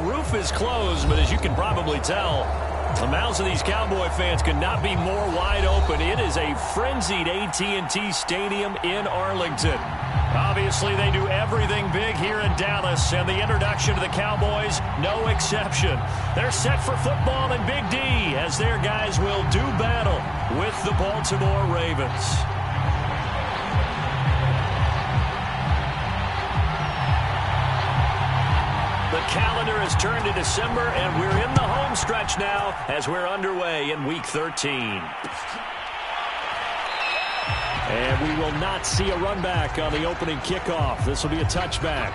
roof is closed, but as you can probably tell, the mouths of these Cowboy fans could not be more wide open. It is a frenzied AT&T Stadium in Arlington. Obviously, they do everything big here in Dallas, and the introduction to the Cowboys, no exception. They're set for football in Big D as their guys will do battle with the Baltimore Ravens. The calendar has turned to December, and we're in the home stretch now as we're underway in Week 13. And we will not see a run back on the opening kickoff. This will be a touchback.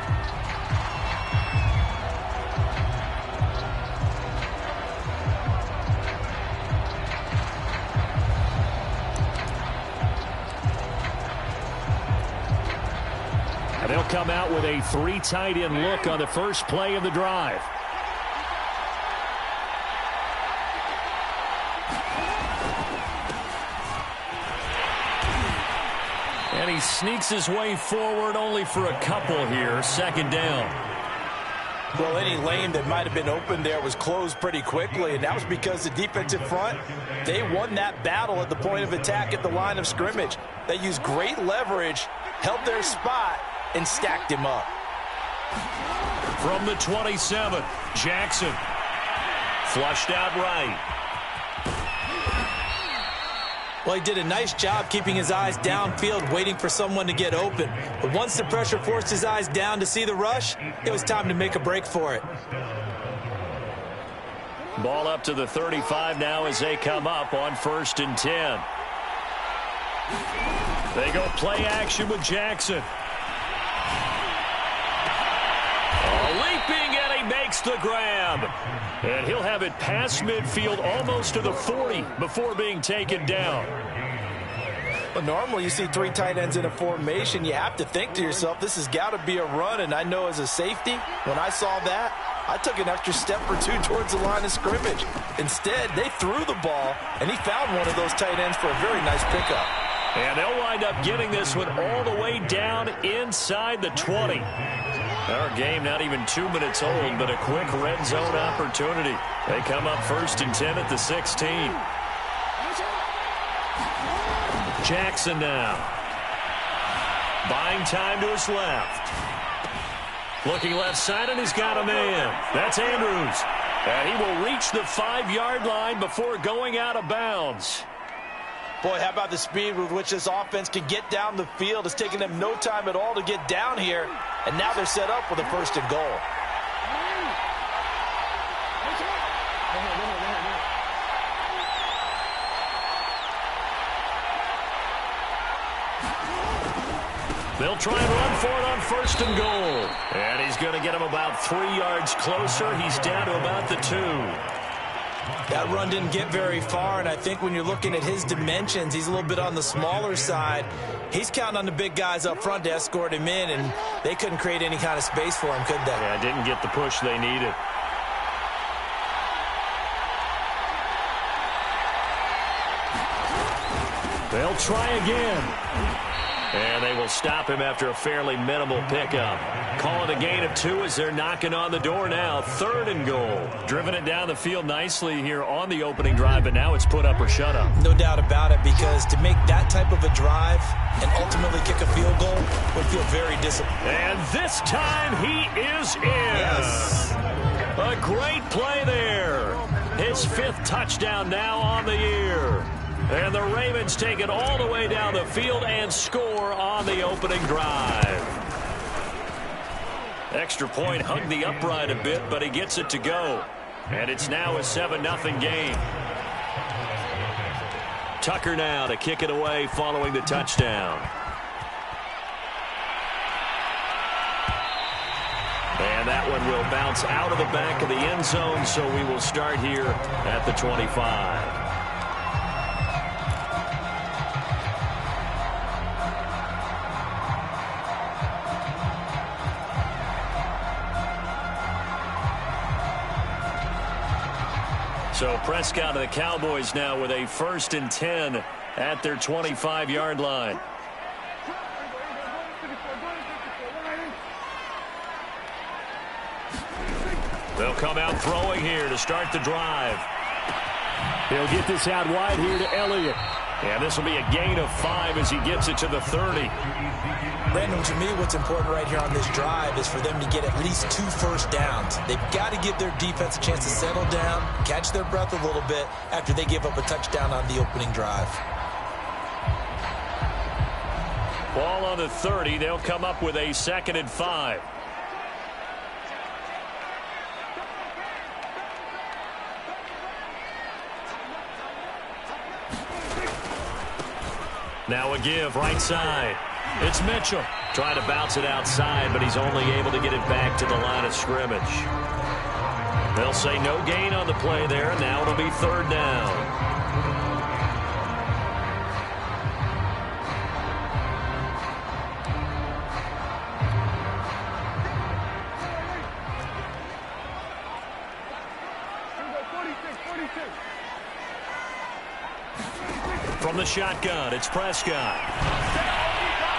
And they'll come out with a 3 tight end look on the first play of the drive. And he sneaks his way forward only for a couple here. Second down. Well, any lane that might have been open there was closed pretty quickly, and that was because the defensive front, they won that battle at the point of attack at the line of scrimmage. They used great leverage, held their spot, and stacked him up. From the 27, Jackson. Flushed out right. Well, he did a nice job keeping his eyes downfield, waiting for someone to get open. But once the pressure forced his eyes down to see the rush, it was time to make a break for it. Ball up to the 35 now as they come up on 1st and 10. They go play action with Jackson. Leaping, and he makes the grab. And he'll have it past midfield almost to the 40 before being taken down. But normally you see 3 tight ends in a formation. You have to think to yourself, this has got to be a run. And I know as a safety, when I saw that, I took an extra step or 2 towards the line of scrimmage. Instead, they threw the ball, and he found one of those tight ends for a very nice pickup. And they'll wind up getting this one all the way down inside the 20. Our game not even 2 minutes old, but a quick red zone opportunity. They come up 1st and 10 at the 16. Jackson now. Buying time to his left. Looking left side, and he's got a man. That's Andrews. And he will reach the 5-yard line before going out of bounds. Boy, how about the speed with which this offense can get down the field? It's taken them no time at all to get down here, and now they're set up with a 1st and goal. They'll try and run for it on 1st and goal. And he's going to get him about 3 yards closer. He's down to about the 2. That run didn't get very far, and I think when you're looking at his dimensions, he's a little bit on the smaller side. He's counting on the big guys up front to escort him in, and they couldn't create any kind of space for him, could they? Yeah, didn't get the push they needed. They'll try again. And they will stop him after a fairly minimal pickup. Call it a gain of 2 as they're knocking on the door now. 3rd and goal. Driven it down the field nicely here on the opening drive, but now it's put up or shut up. No doubt about it, because to make that type of a drive and ultimately kick a field goal would feel very disappointing. And this time he is in. Yes. A great play there. His 5th touchdown now on the year. And the Ravens take it all the way down the field and score on the opening drive. Extra point hugged the upright a bit, but he gets it to go. And it's now a 7-0 game. Tucker now to kick it away following the touchdown. And that one will bounce out of the back of the end zone, so we will start here at the 25. So Prescott and the Cowboys now with a 1st and 10 at their 25-yard line. They'll come out throwing here to start the drive. He'll get this out wide here to Elliott. And this will be a gain of 5 as he gets it to the 30. Brandon, to me, what's important right here on this drive is for them to get at least 2 first downs. They've got to give their defense a chance to settle down, catch their breath a little bit after they give up a touchdown on the opening drive. Ball on the 30. They'll come up with a 2nd and 5. Now a give right side. It's Mitchell trying to bounce it outside, but he's only able to get it back to the line of scrimmage. They'll say no gain on the play there. Now it'll be 3rd down. From the shotgun, it's Prescott.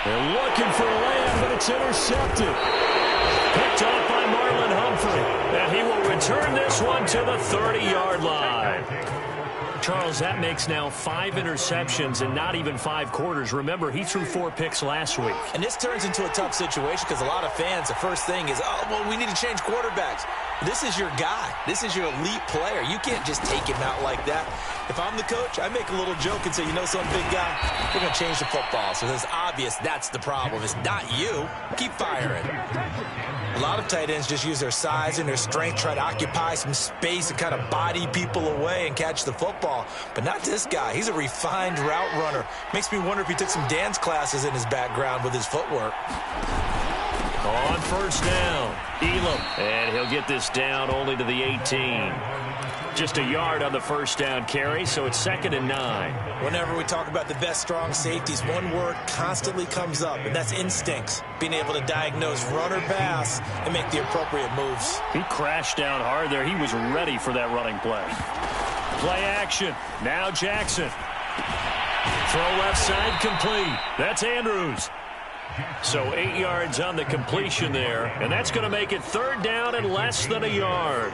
They're looking for Lamb, but it's intercepted. Picked off by Marlon Humphrey. And he will return this one to the 30-yard line. Charles, that makes now 5 interceptions in not even 5 quarters. Remember, he threw 4 picks last week. And this turns into a tough situation because a lot of fans, the first thing is, oh, well, we need to change quarterbacks. This is your guy. This is your elite player. You can't just take him out like that. If I'm the coach, I make a little joke and say, you know something, big guy? We're going to change the football. So it's obvious that's the problem. It's not you. Keep firing. A lot of tight ends just use their size and their strength, try to occupy some space and kind of body people away and catch the football. But not this guy. He's a refined route runner. Makes me wonder if he took some dance classes in his background with his footwork. On 1st down, Elam. And he'll get this down only to the 18. Just a yard on the 1st down carry, so it's 2nd and 9. Whenever we talk about the best strong safeties, one word constantly comes up, and that's instincts. Being able to diagnose run or pass and make the appropriate moves. He crashed down hard there. He was ready for that running play. Play action. Now Jackson. Throw left side complete. That's Andrews. So 8 yards on the completion there, and that's going to make it 3rd down and less than a yard.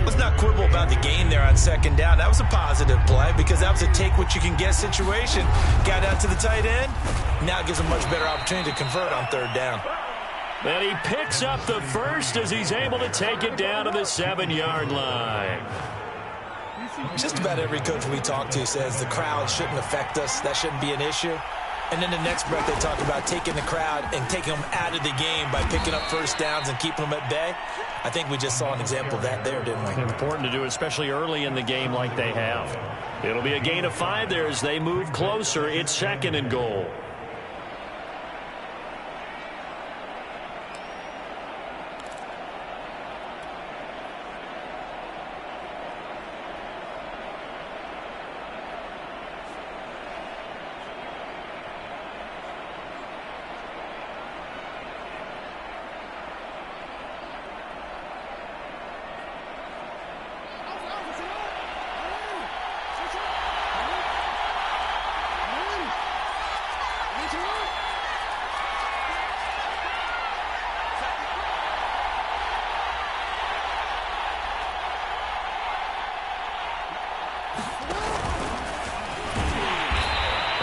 Let's not quibble about the gain there on 2nd down. That was a positive play because that was a take-what-you-can-get situation. Got out to the tight end. Now it gives a much better opportunity to convert on 3rd down. And he picks up the first as he's able to take it down to the 7-yard line. Just about every coach we talk to says the crowd shouldn't affect us. That shouldn't be an issue. And then the next breath they talk about taking the crowd and taking them out of the game by picking up 1st downs and keeping them at bay. I think we just saw an example of that there, didn't we? Important to do, especially early in the game like they have. It'll be a gain of 5 there as they move closer. It's 2nd and goal.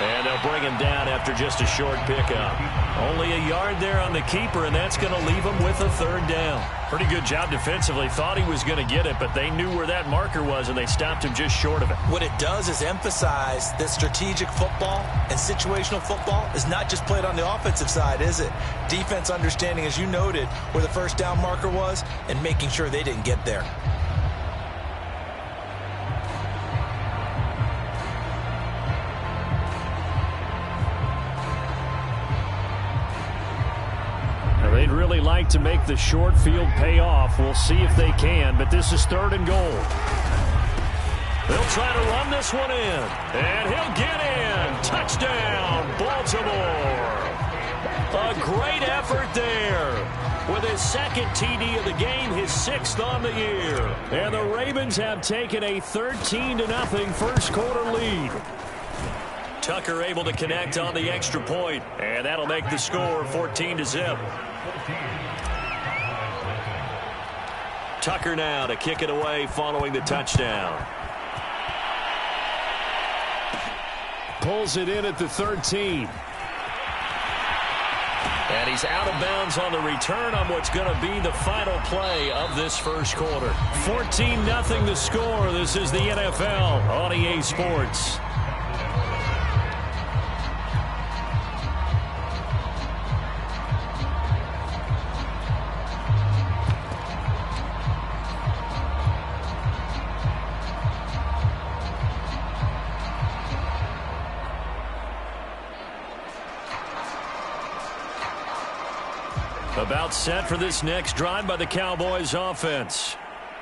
And they'll bring him down after just a short pickup. Only a yard there on the keeper, and that's going to leave him with a 3rd down. Pretty good job defensively. Thought he was going to get it, but they knew where that marker was, and they stopped him just short of it. What it does is emphasize that strategic football and situational football is not just played on the offensive side, is it? Defense understanding, as you noted, where the 1st down marker was and making sure they didn't get there. They'd really like to make the short field pay off. We'll see if they can, but this is 3rd and goal. They'll try to run this one in, and he'll get in. Touchdown, Baltimore. A great effort there. With his 2nd TD of the game, his 6th on the year. And the Ravens have taken a 13-0 1st quarter lead. Tucker able to connect on the extra point, and that'll make the score 14-0. Tucker now to kick it away following the touchdown. Pulls it in at the 13. And he's out of bounds on the return on what's going to be the final play of this first quarter. 14-0 the score. This is the NFL on EA Sports. About set for this next drive by the Cowboys offense.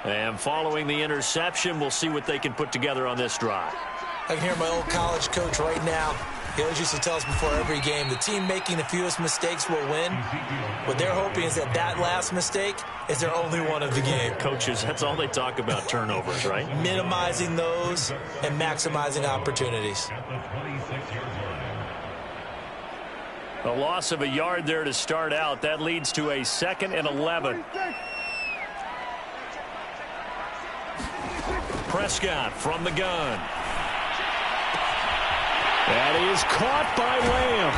And following the interception, we'll see what they can put together on this drive. I can hear my old college coach right now. He always used to tell us before every game, the team making the fewest mistakes will win. What they're hoping is that that last mistake is their only one of the game. Coaches, that's all they talk about, turnovers, right? Minimizing those and maximizing opportunities. A loss of a yard there to start out. That leads to a 2nd and 11. Prescott from the gun. That is caught by Lamb.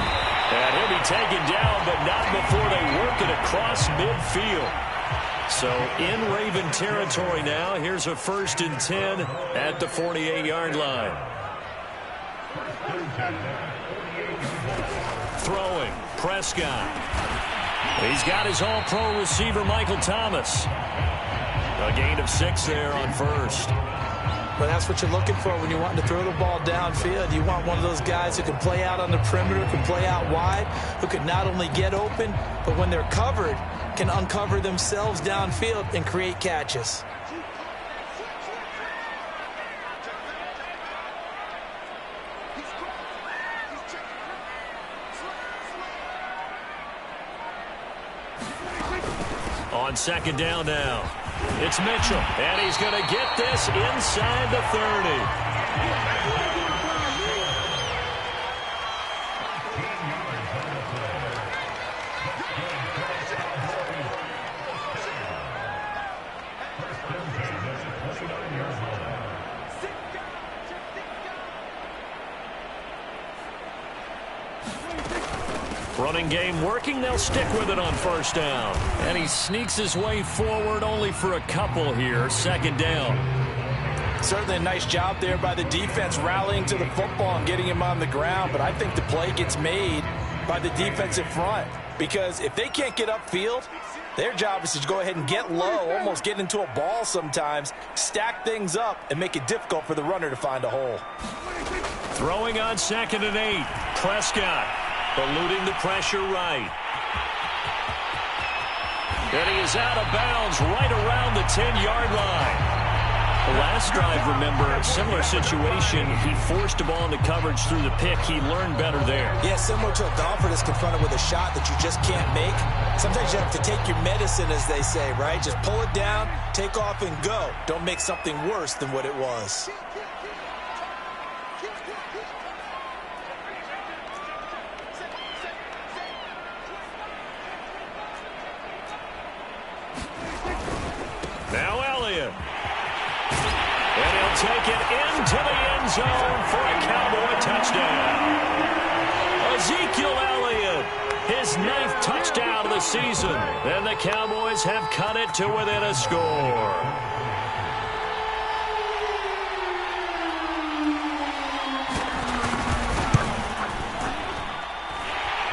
And he'll be taken down, but not before they work it across midfield. So in Raven territory now. Here's a 1st and 10 at the 48-yard line. Throwing, Prescott. He's got his all-pro receiver, Michael Thomas. A gain of 6 there on 1st. Well, that's what you're looking for when you're wanting to throw the ball downfield. You want one of those guys who can play out on the perimeter, can play out wide, who can not only get open, but when they're covered, can uncover themselves downfield and create catches. On 2nd down now, it's Mitchell, and he's going to get this inside the 30. Running game working. They'll stick with it on 1st down. And he sneaks his way forward only for a couple here. 2nd down. Certainly a nice job there by the defense rallying to the football and getting him on the ground. But I think the play gets made by the defensive front. Because if they can't get upfield, their job is to go ahead and get low, almost get into a ball sometimes, stack things up, and make it difficult for the runner to find a hole. Throwing on 2nd and 8. Prescott. Eluding the pressure right. And he is out of bounds right around the 10-yard line. The last drive, remember, similar situation. He forced a ball into coverage through the pick. He learned better there. Yeah, similar to a golfer that's confronted with a shot that you just can't make. Sometimes you have to take your medicine, as they say, right? Just pull it down, take off, and go. Don't make something worse than what it was. Now Elliott. And he'll take it into the end zone for a Cowboy touchdown. Ezekiel Elliott, his 9th touchdown of the season. And the Cowboys have cut it to within a score.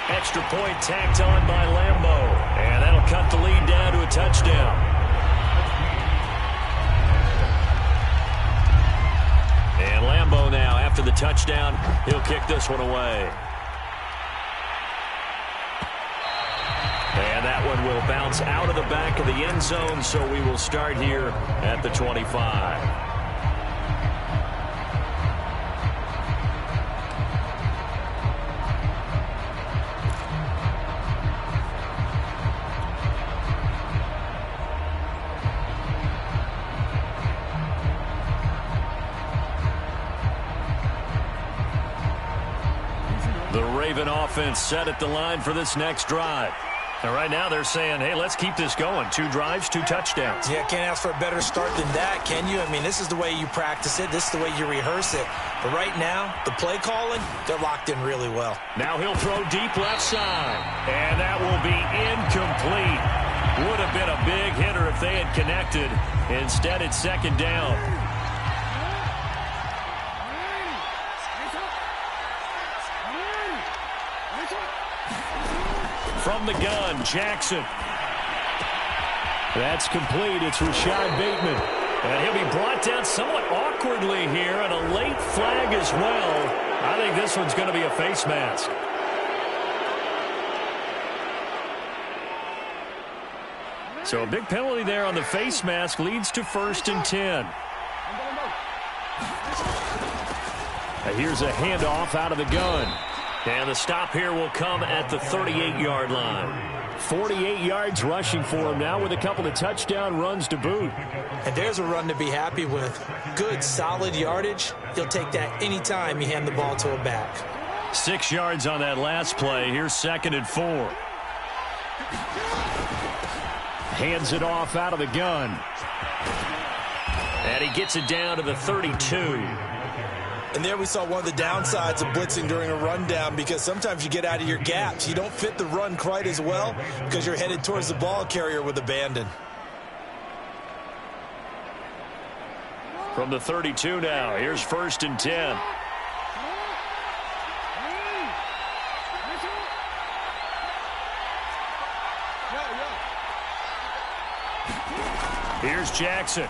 Extra point tacked on by Lambo. And that'll cut the lead down to a touchdown. And Lambo now, after the touchdown, he'll kick this one away. And that one will bounce out of the back of the end zone, so we will start here at the 25. The Raven offense set at the line for this next drive. And right now they're saying, hey, let's keep this going. 2 drives, 2 touchdowns. Yeah, can't ask for a better start than that, can you? I mean, this is the way you practice it. This is the way you rehearse it. But right now, the play calling, they're locked in really well. Now he'll throw deep left side. And that will be incomplete. Would have been a big hitter if they had connected. Instead, it's second down. From the gun, Jackson. That's complete. It's Rashad Bateman. And he'll be brought down somewhat awkwardly here, and a late flag as well. I think this one's going to be a face mask. So a big penalty there on the face mask leads to 1st and 10. Here's a handoff out of the gun. And the stop here will come at the 38-yard line. 48 yards rushing for him now with a couple of touchdown runs to boot. And there's a run to be happy with. Good, solid yardage. He'll take that anytime you hand the ball to a back. 6 yards on that last play. Here's 2nd and 4. Hands it off out of the gun. And he gets it down to the 32. And there we saw one of the downsides of blitzing during a rundown, because sometimes you get out of your gaps. You don't fit the run quite as well because you're headed towards the ball carrier with abandon. From the 32 now, here's 1st and 10. Here's Jackson.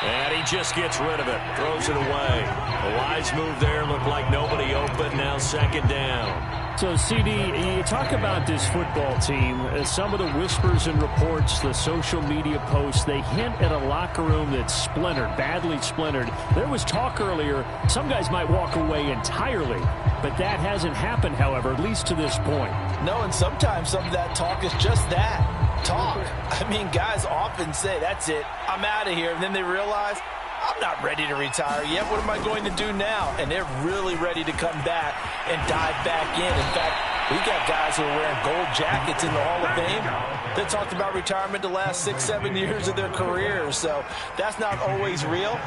And he just gets rid of it. Throws it away. A wise move there. Looked like nobody open. Now 2nd down. So, CD, you talk about this football team. Some of the whispers and reports, the social media posts, they hint at a locker room that's splintered, badly splintered. There was talk earlier, some guys might walk away entirely. But that hasn't happened, however, at least to this point. No, and sometimes some of that talk is just that. Talk. I mean, guys often say, that's it, I'm out of here. And then they realize, I'm not ready to retire yet. What am I going to do now? And they're really ready to come back and dive back in. In fact, we got guys who are wearing gold jackets in the Hall of Fame that talked about retirement the last 6-7 years of their careers. So that's not always real.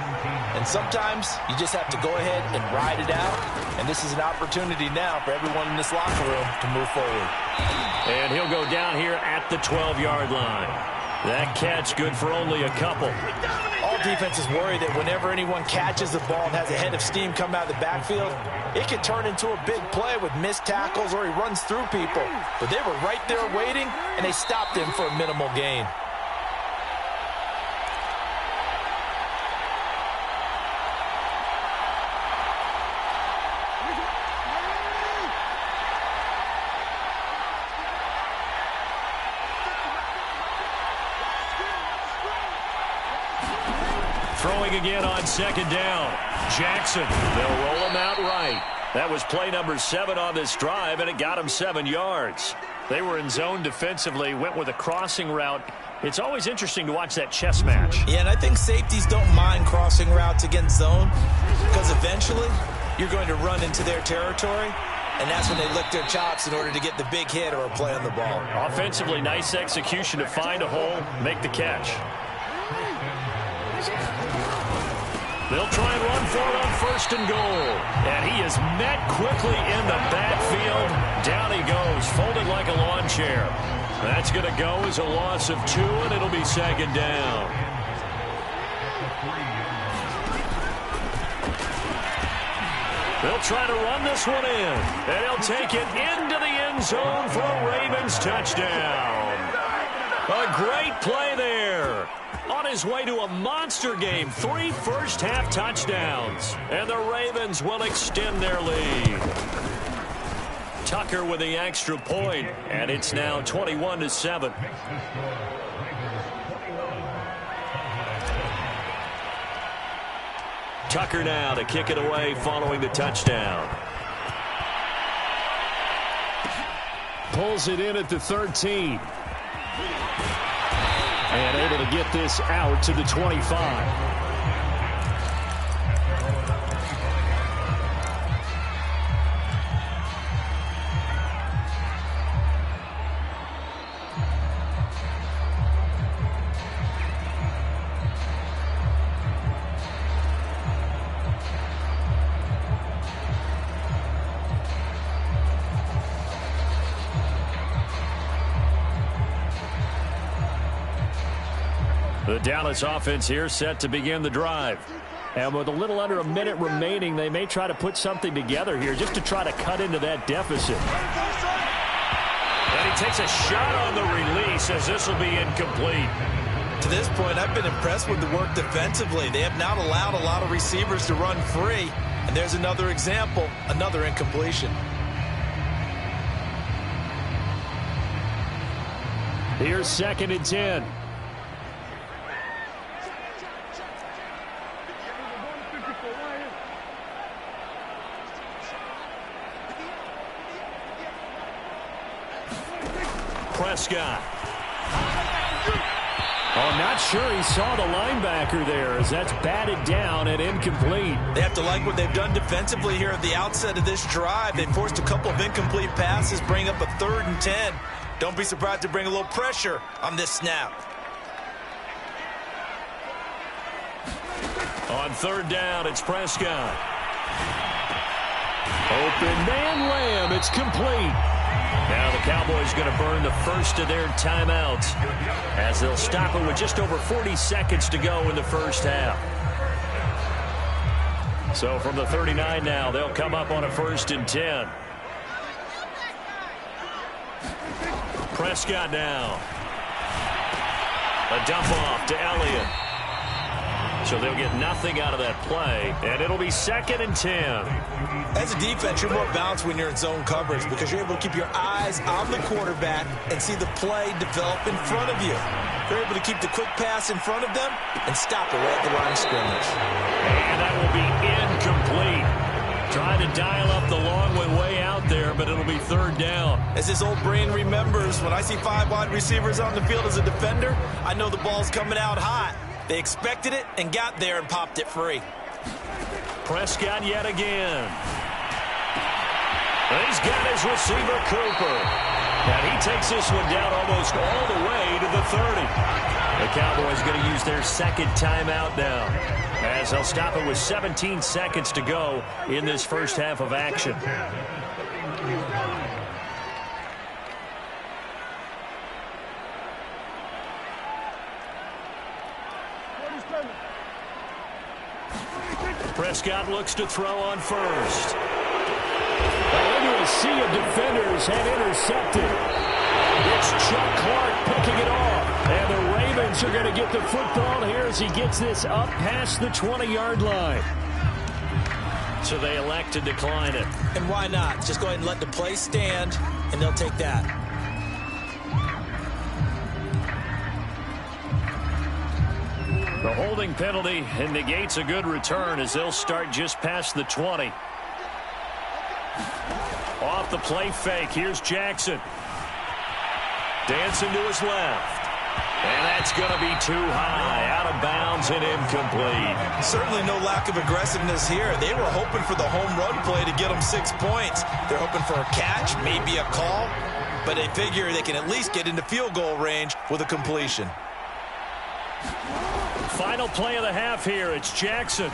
And sometimes you just have to go ahead and ride it out. And this is an opportunity now for everyone in this locker room to move forward. And he'll go down here at the 12-yard line. That catch good for only a couple. All defenses worry that whenever anyone catches the ball and has a head of steam come out of the backfield, it can turn into a big play with missed tackles or he runs through people. But they were right there waiting, and they stopped him for a minimal gain. Throwing again on 2nd down. Jackson, they'll roll him out right. That was play number 7 on this drive, and it got him 7 yards. They were in zone defensively, went with a crossing route. It's always interesting to watch that chess match. Yeah, and I think safeties don't mind crossing routes against zone, because eventually you're going to run into their territory, and that's when they lick their chops in order to get the big hit or a play on the ball. Offensively, nice execution to find a hole, make the catch. They'll try and run for it on 1st and goal. And he is met quickly in the backfield. Down he goes, folded like a lawn chair. That's going to go as a loss of 2, and it'll be 2nd down. They'll try to run this one in. And he'll take it into the end zone for a Ravens touchdown. A great play there. On his way to a monster game, 3 first-half touchdowns. And the Ravens will extend their lead. Tucker with the extra point, and it's now 21-7. Tucker now to kick it away following the touchdown. Pulls it in at the 13. And able to get this out to the 25. The Dallas offense here set to begin the drive. And with a little under a minute remaining, they may try to put something together here just to try to cut into that deficit. And he takes a shot on the release as this will be incomplete. To this point, I've been impressed with the work defensively. They have not allowed a lot of receivers to run free. And there's another example, another incompletion. Here's 2nd and 10. Prescott. Oh, I'm not sure he saw the linebacker there as that's batted down and incomplete. They have to like what they've done defensively here at the outset of this drive. They forced a couple of incomplete passes, bring up a 3rd and 10. Don't be surprised to bring a little pressure on this snap. On 3rd down, it's Prescott. Open man Lamb. It's complete. Now the Cowboys going to burn the first of their timeouts as they'll stop it with just over 40 seconds to go in the first half. So from the 39 now, they'll come up on a 1st and 10. Prescott now. A dump off to Elliott. So they'll get nothing out of that play, and it'll be 2nd and 10. As a defense, you're more balanced when you're in zone coverage because you're able to keep your eyes on the quarterback and see the play develop in front of you. You're able to keep the quick pass in front of them and stop it right at the line of scrimmage. And that will be incomplete. Trying to dial up the long one way out there, but it'll be 3rd down. As his old brain remembers, when I see 5 wide receivers on the field as a defender, I know the ball's coming out hot. They expected it and got there and popped it free. Prescott yet again. And he's got his receiver, Cooper. And he takes this one down almost all the way to the 30. The Cowboys going to use their 2nd timeout now, as they'll stop it with 17 seconds to go in this first half of action. Prescott looks to throw on 1st. Into a sea of defenders and intercepted. It's Chuck Clark picking it off. And the Ravens are going to get the football here as he gets this up past the 20-yard line. So they elect to decline it. And why not? Just go ahead and let the play stand, and they'll take that. The holding penalty and negates a good return as they'll start just past the 20. Off the play fake, here's Jackson. Dancing to his left. And that's going to be too high, out of bounds and incomplete. Certainly no lack of aggressiveness here. They were hoping for the home run play to get them 6 points. They're hoping for a catch, maybe a call, but they figure they can at least get into field goal range with a completion. Final play of the half here. It's Jackson.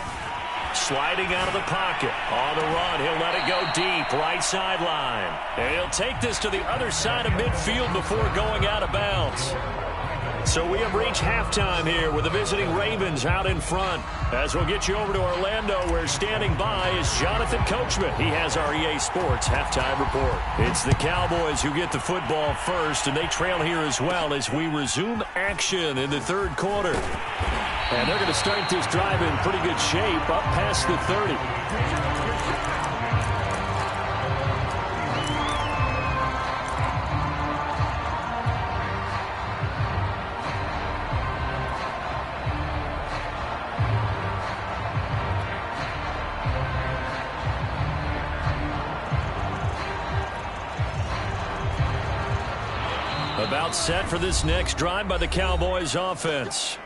Sliding out of the pocket. On the run, he'll let it go deep, right sideline. And he'll take this to the other side of midfield before going out of bounds. So we have reached halftime here with the visiting Ravens out in front. As we'll get you over to Orlando, where standing by is Jonathan Coachman. He has our EA Sports halftime report. It's the Cowboys who get the football first, and they trail here as well as we resume action in the 3rd quarter. And they're going to start this drive in pretty good shape up past the 30. About set for this next drive by the Cowboys offense.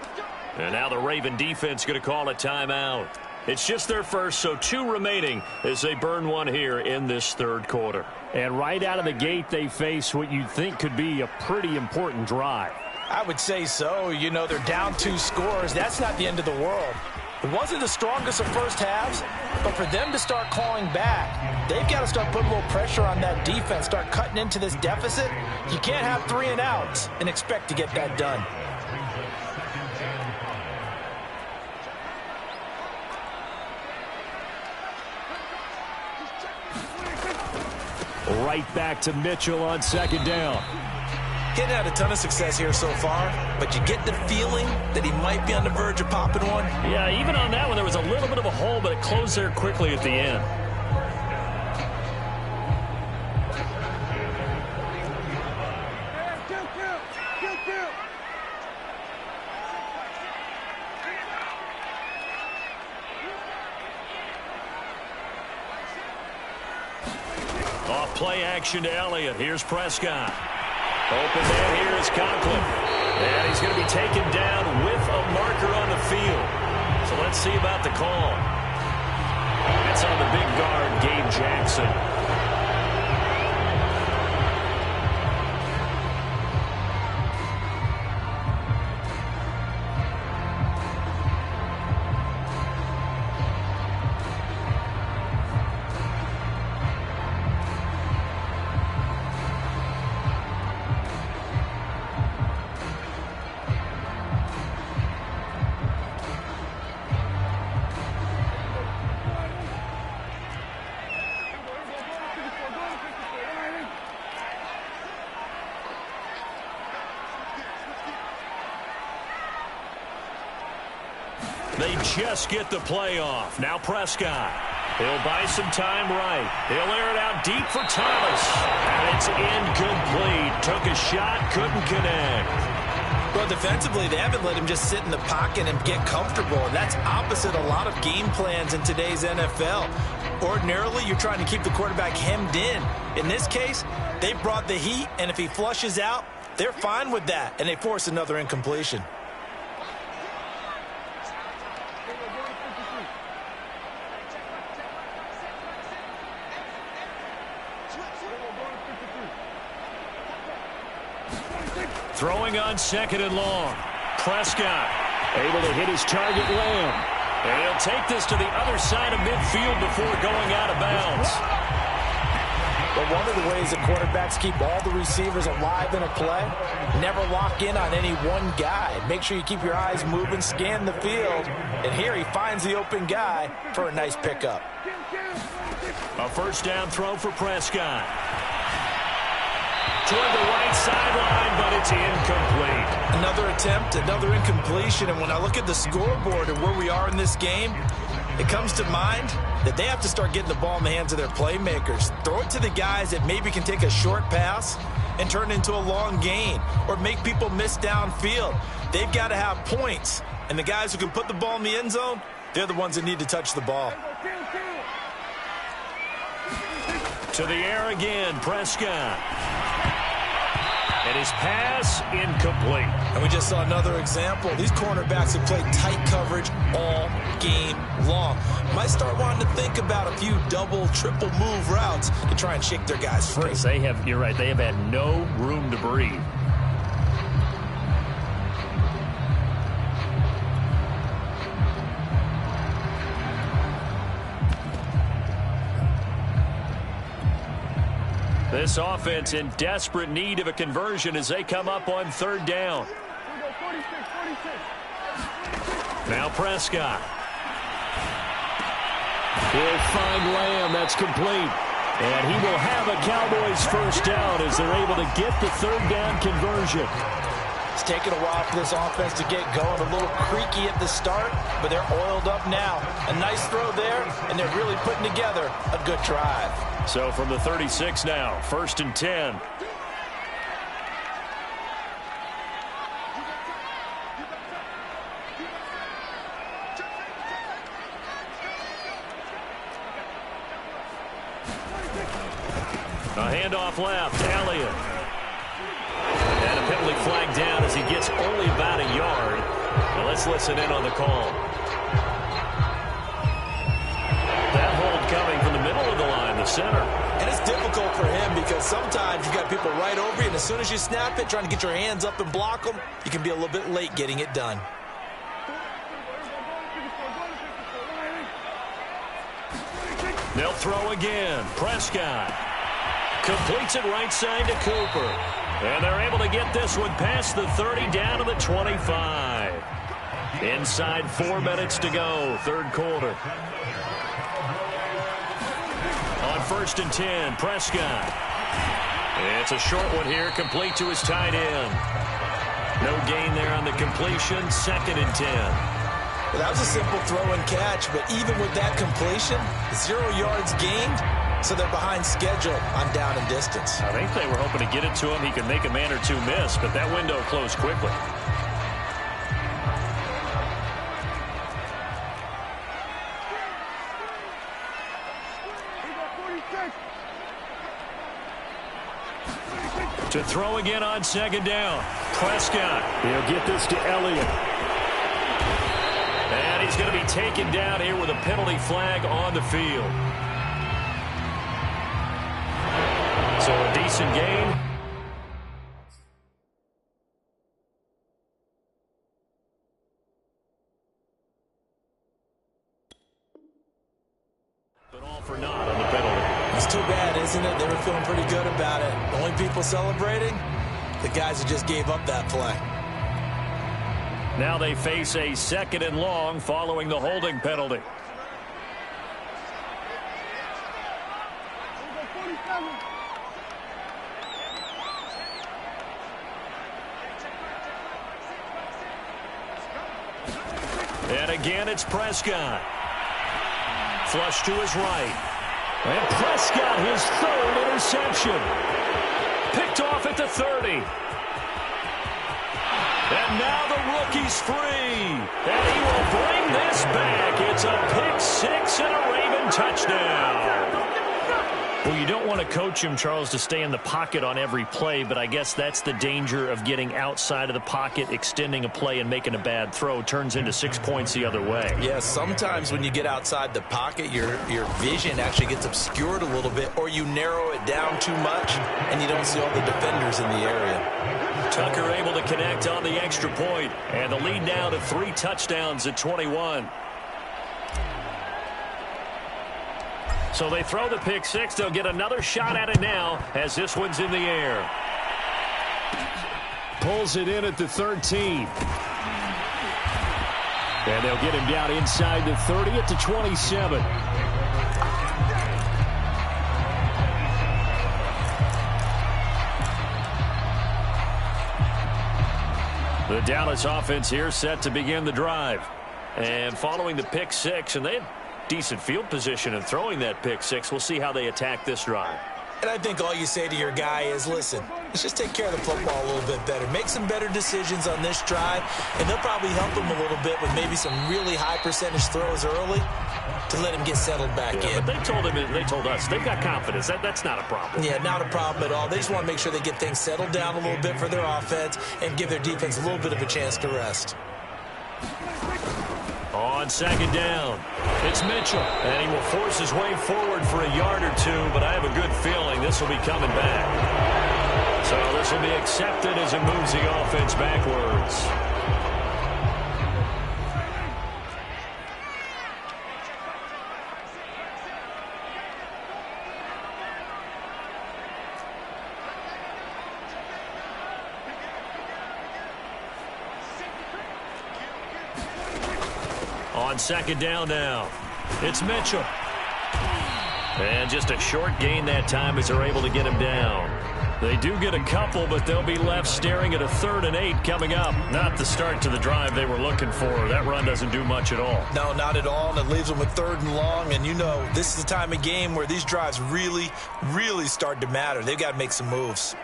And now the Raven defense going to call a timeout. It's just their first, so 2 remaining as they burn one here in this 3rd quarter. And right out of the gate, they face what you'd think could be a pretty important drive. I would say so. You know, they're down 2 scores. That's not the end of the world. It wasn't the strongest of first halves, but for them to start clawing back, they've got to start putting a little pressure on that defense, start cutting into this deficit. You can't have 3 and outs and expect to get that done. Right back to Mitchell on second down. Getting had a ton of success here so far, but you get the feeling that he might be on the verge of popping one. Yeah, even on that one, there was a little bit of a hole, but it closed there quickly at the end. Off play action to Elliott. Here's Prescott. Open man here is Conklin. And he's going to be taken down with a marker on the field. So let's see about the call. It's on the big guard, Gabe Jackson. They just get the play off. Now Prescott. He'll buy some time right. He'll air it out deep for Thomas. And it's incomplete. Took a shot, couldn't connect. Well, defensively, they haven't let him just sit in the pocket and get comfortable. And that's opposite a lot of game plans in today's NFL. Ordinarily, you're trying to keep the quarterback hemmed in. In this case, they brought the heat, and if he flushes out, they're fine with that, and they force another incompletion. Throwing on second and long. Prescott able to hit his target, Lamb. And he'll take this to the other side of midfield before going out of bounds. But one of the ways that quarterbacks keep all the receivers alive in a play, never lock in on any one guy. Make sure you keep your eyes moving, scan the field. And here he finds the open guy for a nice pickup. A first down throw for Prescott. Toward the right sideline, but it's incomplete. Another attempt, another incompletion. And when I look at the scoreboard and where we are in this game, it comes to mind that they have to start getting the ball in the hands of their playmakers. Throw it to the guys that maybe can take a short pass and turn it into a long gain or make people miss downfield. They've got to have points. And the guys who can put the ball in the end zone, they're the ones that need to touch the ball. To the air again, Prescott. And his pass, incomplete. And we just saw another example. These cornerbacks have played tight coverage all game long. Might start wanting to think about a few double, triple move routes to try and shake their guys free. They have, you're right, they have had no room to breathe. This offense in desperate need of a conversion as they come up on third down. Now Prescott. He'll find Lamb. That's complete. And he will have a Cowboys first down as they're able to get the third down conversion. It's taken a while for this offense to get going. A little creaky at the start, but they're oiled up now. A nice throw there, and they're really putting together a good drive. So from the 36 now, 1st and 10. A handoff left, Elliott. And a penalty flag down as he gets only about a yard. Now let's listen in on the call. That hold coming from the middle of the line, the center. And it's difficult for him because sometimes you've got people right over you, and as soon as you snap it, trying to get your hands up and block them, you can be a little bit late getting it done. They'll throw again. Prescott completes it right side to Cooper. And they're able to get this one past the 30 down to the 25. Inside 4 minutes to go, third quarter. On 1st and 10. Prescott. It's a short one here, complete to his tight end. No gain there on the completion. 2nd and 10. Well, that was a simple throw and catch, but even with that completion, 0 yards gained, so they're behind schedule on down and distance. I think they were hoping to get it to him. He could make a man or two miss, but that window closed quickly. To throw again on 2nd down. Prescott. He'll get this to Elliott. And he's going to be taken down here with a penalty flag on the field. So a decent gain. But all for naught on the penalty. It's too bad, isn't it? They were feeling pretty good about it. The only people celebrating, the guys who just gave up that play. Now they face a 2nd and long following the holding penalty. And again, it's Prescott. Flush to his right. And Prescott, his 3rd interception. Picked off at the 30. And now the rookie's free. And he will bring this back. It's a pick 6 and a Raven touchdown. Well, you don't want to coach him, Charles, to stay in the pocket on every play, but I guess that's the danger of getting outside of the pocket, extending a play, and making a bad throw. Turns into 6 points the other way. Yeah, sometimes when you get outside the pocket, your vision actually gets obscured a little bit, or you narrow it down too much, and you don't see all the defenders in the area. Tucker able to connect on the extra point, and the lead now to 3 touchdowns at 21. So they throw the pick 6. They'll get another shot at it now as this one's in the air. Pulls it in at the 13. And they'll get him down inside the 30 at the 27. The Dallas offense here set to begin the drive. And following the pick 6, and they had decent field position in throwing that pick 6. We'll see how they attack this drive. And I think all you say to your guy is, listen, let's just take care of the football a little bit better. Make some better decisions on this drive, and they'll probably help him a little bit with maybe some really high percentage throws early to let him get settled back in. But they told us they've got confidence. That's not a problem. Yeah, not a problem at all. They just want to make sure they get things settled down a little bit for their offense and give their defense a little bit of a chance to rest. On 2nd down, it's Mitchell, and he will force his way forward for a yard or two, but I have a good feeling this will be coming back. So this will be accepted as it moves the offense backwards. On 2nd down now, it's Mitchell. And just a short gain that time as they're able to get him down. They do get a couple, but they'll be left staring at a 3rd and 8 coming up. Not the start to the drive they were looking for. That run doesn't do much at all. No, not at all, and it leaves them with 3rd and long. And you know, this is the time of game where these drives really, really start to matter. They've got to make some moves.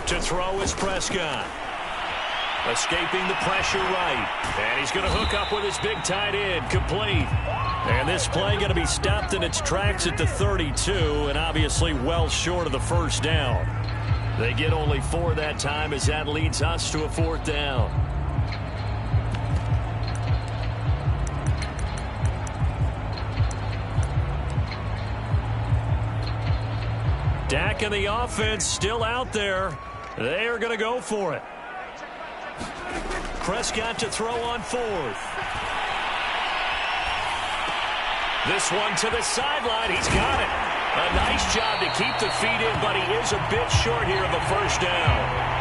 To throw is Prescott. Escaping the pressure right. And he's going to hook up with his big tight end. Complete. And this play going to be stopped in its tracks at the 32, and obviously well short of the 1st down. They get only 4 that time as that leads us to a 4th down. Dak and the offense still out there. They are going to go for it. Prescott to throw on 4th. This one to the sideline. He's got it. A nice job to keep the feet in, but he is a bit short here of a first down.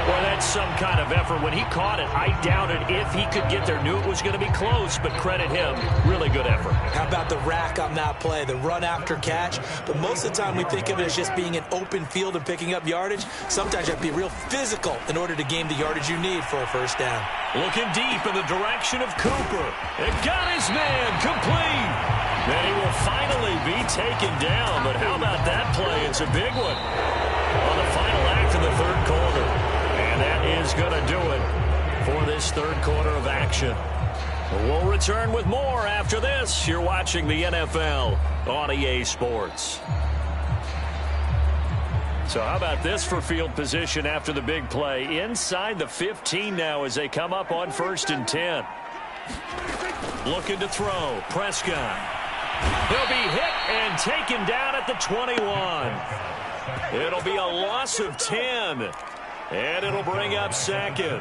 Well, that's some kind of effort. When he caught it, I doubted if he could get there. Knew it was going to be close, but credit him. Really good effort. How about the rack on that play, the run after catch? But most of the time we think of it as just being an open field and picking up yardage. Sometimes you have to be real physical in order to gain the yardage you need for a first down. Looking deep in the direction of Cooper. It got his man complete. And he will finally be taken down. But how about that play? It's a big one on the final act of the third quarter. And that is going to do it for this third quarter of action. We'll return with more after this. You're watching the NFL on EA Sports. So how about this for field position after the big play? Inside the 15 now as they come up on 1st and 10. Looking to throw. Prescott. He'll be hit and taken down at the 21. It'll be a loss of 10. And it'll bring up 2nd.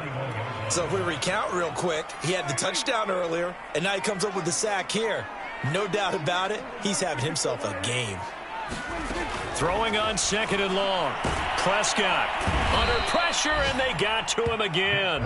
So if we recount real quick, he had the touchdown earlier, and now he comes up with the sack here. No doubt about it, he's having himself a game. Throwing on 2nd and long. Prescott under pressure, and they got to him again.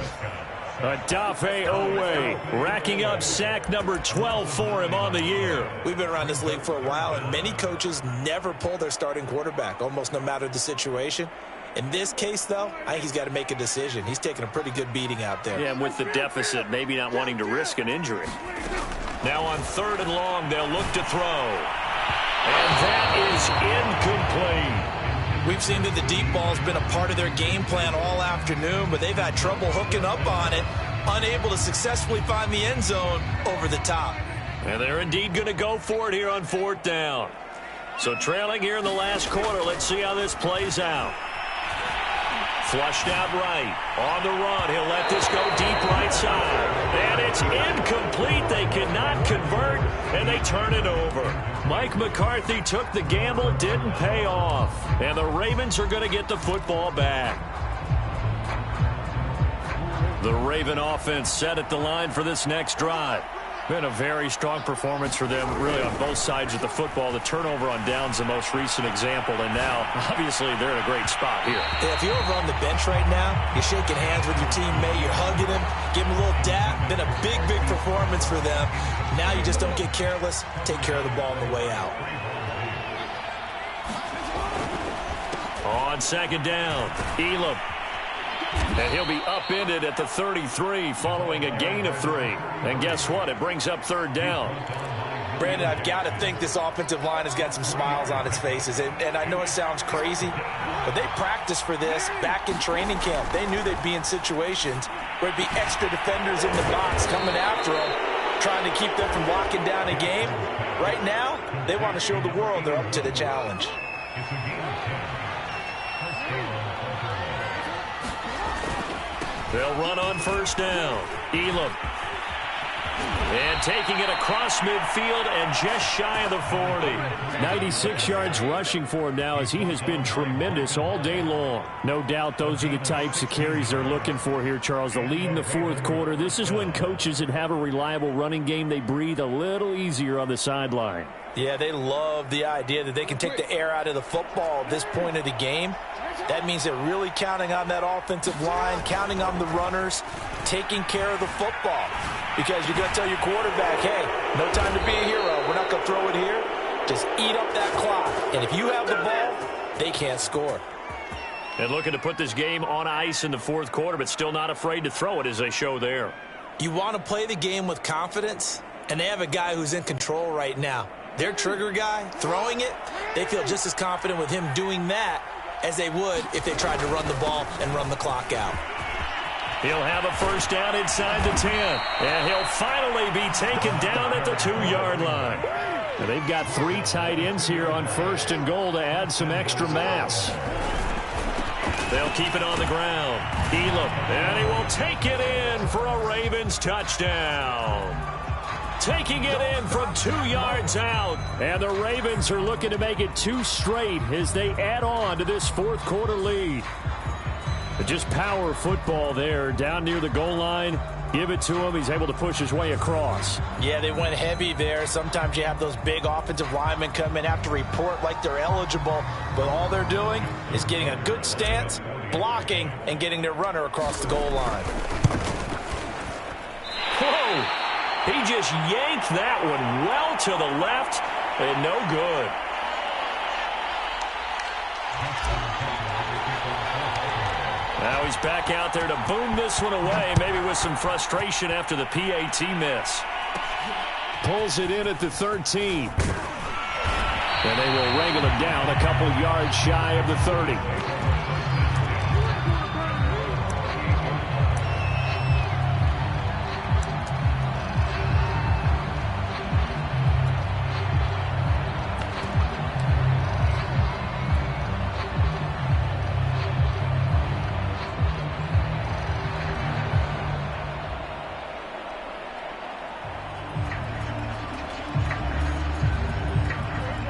Odafe Owe racking up sack number 12 for him on the year. We've been around this league for a while, and many coaches never pull their starting quarterback, almost no matter the situation. In this case, though, I think he's got to make a decision. He's taking a pretty good beating out there. Yeah, and with the deficit, maybe not wanting to risk an injury. Now on 3rd and long, they'll look to throw. And that is incomplete. We've seen that the deep ball's been a part of their game plan all afternoon, but they've had trouble hooking up on it, unable to successfully find the end zone over the top. And they're indeed going to go for it here on 4th down. So trailing here in the last quarter, let's see how this plays out. Flushed out right. On the run. He'll let this go deep right side. And it's incomplete. They cannot convert, and they turn it over. Mike McCarthy took the gamble, didn't pay off. And the Ravens are going to get the football back. The Raven offense set at the line for this next drive. Been a very strong performance for them, really, on both sides of the football. The turnover on downs, the most recent example, and now, obviously, they're in a great spot here. Yeah, if you're over on the bench right now, you're shaking hands with your teammate, you're hugging him, giving him a little dap. Been a big, big performance for them. Now you just don't get careless. Take care of the ball on the way out. On 2nd down, Elam. And he'll be upended at the 33 following a gain of 3. And guess what? It brings up 3rd down. Brandon, I've got to think this offensive line has got some smiles on its faces. And I know it sounds crazy, but they practiced for this back in training camp. They knew they'd be in situations where it'd be extra defenders in the box coming after them, trying to keep them from locking down a game. Right now, they want to show the world they're up to the challenge. They'll run on 1st down. Elam. And taking it across midfield and just shy of the 40. 96 yards rushing for him now as he has been tremendous all day long. No doubt those are the types of carries they're looking for here, Charles. The lead in the 4th quarter. This is when coaches that have a reliable running game, they breathe a little easier on the sideline. Yeah, they love the idea that they can take the air out of the football at this point of the game. That means they're really counting on that offensive line, counting on the runners, taking care of the football. Because you're going to tell your quarterback, hey, no time to be a hero. We're not going to throw it here. Just eat up that clock. And if you have the ball, they can't score. And looking to put this game on ice in the 4th quarter, but still not afraid to throw it as they show there. You want to play the game with confidence, and they have a guy who's in control right now. Their trigger guy, throwing it, they feel just as confident with him doing that as they would if they tried to run the ball and run the clock out. He'll have a 1st down inside the 10. And he'll finally be taken down at the 2-yard line. And they've got 3 tight ends here on 1st and goal to add some extra mass. They'll keep it on the ground. Elam, and he will take it in for a Ravens touchdown. Taking it in from 2 yards out. And the Ravens are looking to make it 2 straight as they add on to this 4th quarter lead. Just power football there down near the goal line. Give it to him. He's able to push his way across. Yeah, they went heavy there. Sometimes you have those big offensive linemen come in, have to report like they're eligible, but all they're doing is getting a good stance, blocking, and getting their runner across the goal line. Whoa! He just yanked that one well to the left, and no good. Now he's back out there to boom this one away, maybe with some frustration after the PAT miss. Pulls it in at the 13. And they will wrangle him down a couple yards shy of the 30.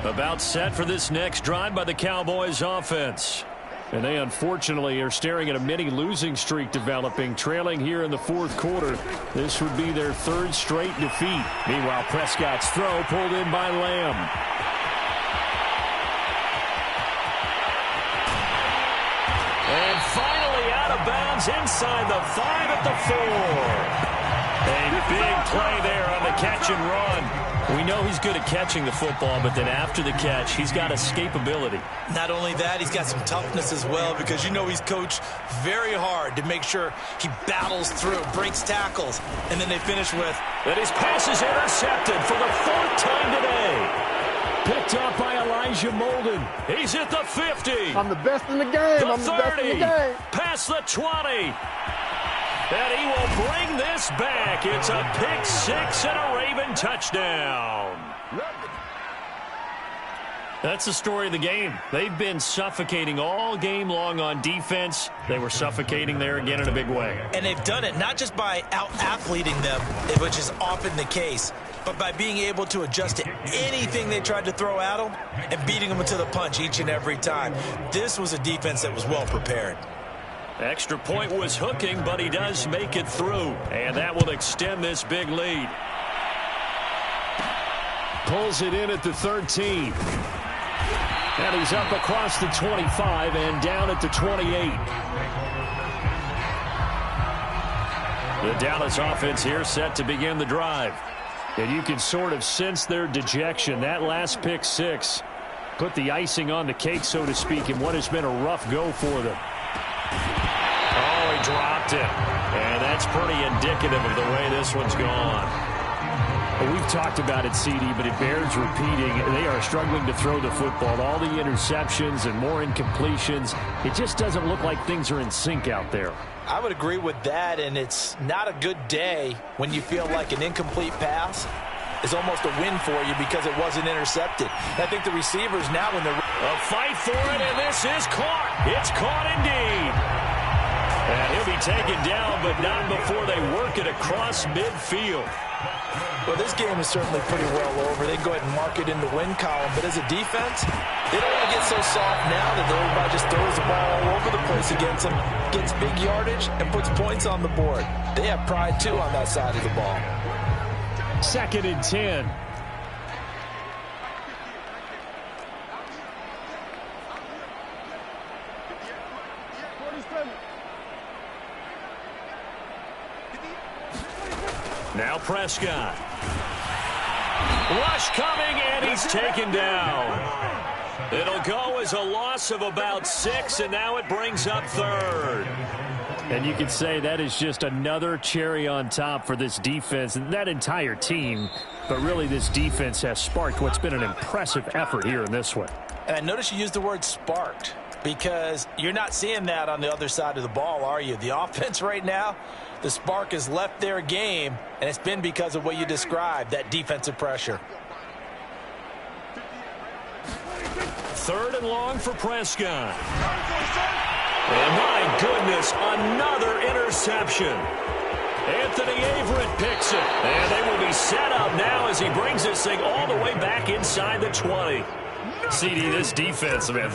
About set for this next drive by the Cowboys offense. And they unfortunately are staring at a mini losing streak developing, trailing here in the fourth quarter. This would be their third straight defeat. Meanwhile, Prescott's throw pulled in by Lamb. And finally out of bounds inside the 5 at the 4. A big play there on the catch and run. We know he's good at catching the football, but then after the catch, he's got escapability. Not only that, he's got some toughness as well, because you know he's coached very hard to make sure he battles through, breaks tackles, and then they finish with... That his pass is intercepted for the 4th time today. Picked up by Elijah Molden. He's at the 50. I'm the best in the game. The I'm 30. the best in the game. Past the 20. And he will bring this back. It's a pick 6 and a Raven touchdown. That's the story of the game. They've been suffocating all game long on defense. They were suffocating there again in a big way. And they've done it not just by out-athleting them, which is often the case, but by being able to adjust to anything they tried to throw at them and beating them to the punch each and every time. This was a defense that was well prepared. Extra point was hooking, but he does make it through. And that will extend this big lead. Pulls it in at the 13. And he's up across the 25 and down at the 28. The Dallas offense here set to begin the drive. And you can sort of sense their dejection. That last pick 6 put the icing on the cake, so to speak, in what has been a rough go for them. Oh, he dropped it. And that's pretty indicative of the way this one's gone. Well, we've talked about it, CD, but it bears repeating. They are struggling to throw the football. All the interceptions and more incompletions. It just doesn't look like things are in sync out there. I would agree with that, and it's not a good day when you feel like an incomplete pass is almost a win for you because it wasn't intercepted. I think the receivers now, when they're... A fight for it, and this is caught. It's caught indeed. And he'll be taken down, but not before they work it across midfield. Well, this game is certainly pretty well over. They can go ahead and mark it in the win column, but as a defense, they don't want to get so soft now that everybody just throws the ball all over the place against them, gets big yardage, and puts points on the board. They have pride, too, on that side of the ball. 2nd and 10. Now Prescott. Rush coming, and he's taken down. It'll go as a loss of about 6, and now it brings up 3rd. And you can say that is just another cherry on top for this defense and that entire team. But really, this defense has sparked what's been an impressive effort here in this one. And I notice you used the word sparked because you're not seeing that on the other side of the ball, are you? The offense right now, the spark has left their game, and it's been because of what you described, that defensive pressure. 3rd and long for Prescott. And my goodness, another interception. Anthony Averett picks it. And they will be set up now as he brings this thing all the way back inside the 20. CD, this defense, man,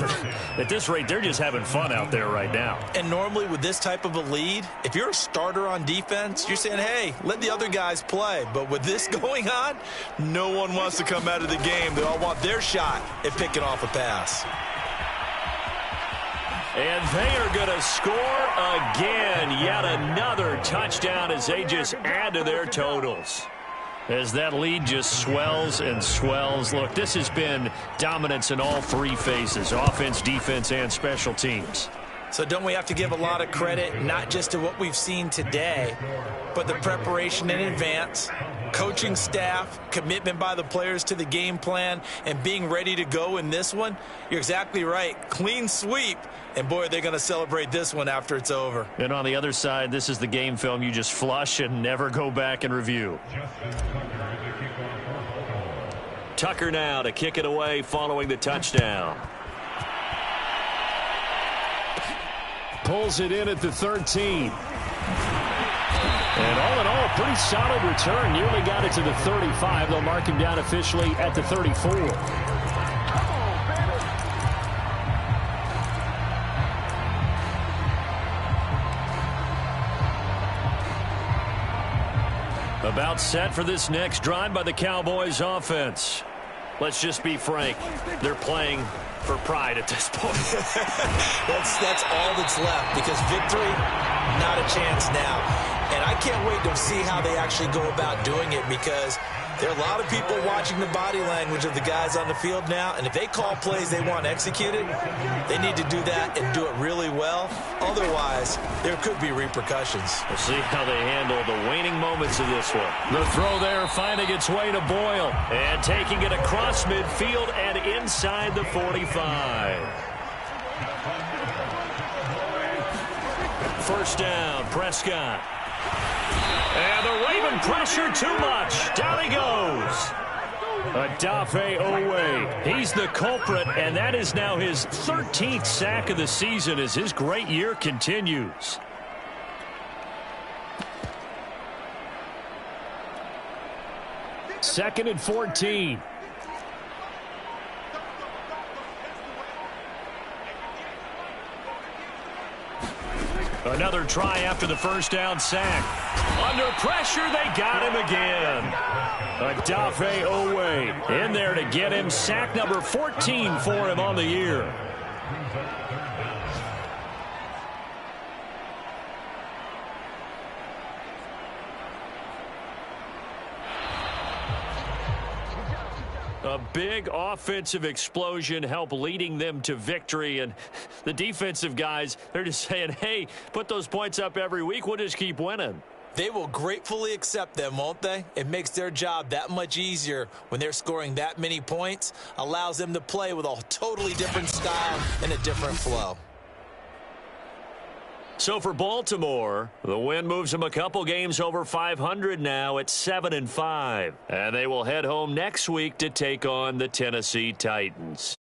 at this rate, they're just having fun out there right now. And normally with this type of a lead, if you're a starter on defense, you're saying, hey, let the other guys play. But with this going on, no one wants to come out of the game. They all want their shot at picking off a pass. And they are going to score again. Yet another touchdown as they just add to their totals. As that lead just swells and swells. Look, this has been dominance in all three phases, offense, defense, and special teams. So don't we have to give a lot of credit, not just to what we've seen today, but the preparation in advance, coaching staff, commitment by the players to the game plan, and being ready to go in this one? You're exactly right. Clean sweep. And, boy, they're going to celebrate this one after it's over. And on the other side, this is the game film you just flush and never go back and review. Tucker now to kick it away following the touchdown. Pulls it in at the 13. And all in all, pretty solid return. Nearly got it to the 35. They'll mark him down officially at the 34. About set for this next drive by the Cowboys offense. Let's just be frank. They're playing for pride at this point. That's all that's left, because victory, not a chance now. And I can't wait to see how they actually go about doing it, because there are a lot of people watching the body language of the guys on the field now, and if they call plays they want executed, they need to do that and do it really well. Otherwise, there could be repercussions. We'll see how they handle the waning moments of this one. The throw there finding its way to Boyle, and taking it across midfield and inside the 45. First down, Prescott. And the Raven pressure too much. Down he goes. Odafe Owe. He's the culprit, and that is now his 13th sack of the season as his great year continues. Second and 14. Another try after the first down sack. Under pressure, they got him again. Odafe Owe in there to get him. Sack number 14 for him on the year. A big offensive explosion helped leading them to victory. And the defensive guys, they're just saying, hey, put those points up every week. We'll just keep winning. They will gratefully accept them, won't they? It makes their job that much easier when they're scoring that many points. Allows them to play with a totally different style and a different flow. So for Baltimore, the win moves them a couple games over 500 now at 7-5. And they will head home next week to take on the Tennessee Titans.